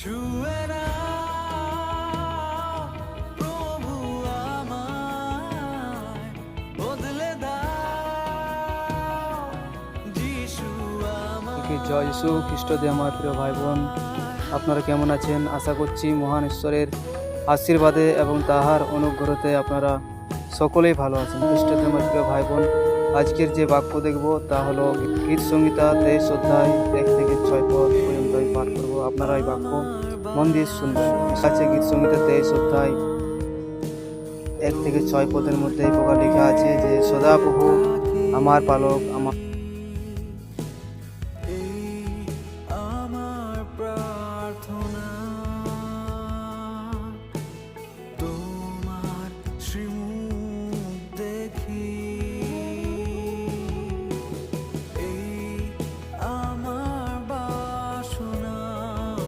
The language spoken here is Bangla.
ছুঁয়ে নাও প্রভু আমায়, বদলে দাও যিশু আমায়। জয় যিশু খ্রিস্টতে আমার প্রিয় ভাই বোন, আপনারা কেমন আছেন? আশা করছি মহান ঈশ্বরের আশীর্বাদে এবং তাহার অনুগ্রহতে আপনারা সকলেই ভালো আছেন। খ্রিস্টতে আমার প্রিয় ভাই বোন, আজকের যে বাক্য দেখব তা হলো গীত সংহিতা 23 অধ্যায় 1 থেকে 6 পদ পর্যন্ত আমি পাঠ করব। আপনারা এই বাক্য মন দিয়ে শুনবেন। আছে গীত সংহিতা 23 অধ্যায় 1 থেকে 6 পদের মধ্যে এই প্রকার লেখা আছে যে, সদাপ্রভু আমার পালক, আমার এই আমার প্রার্থনা।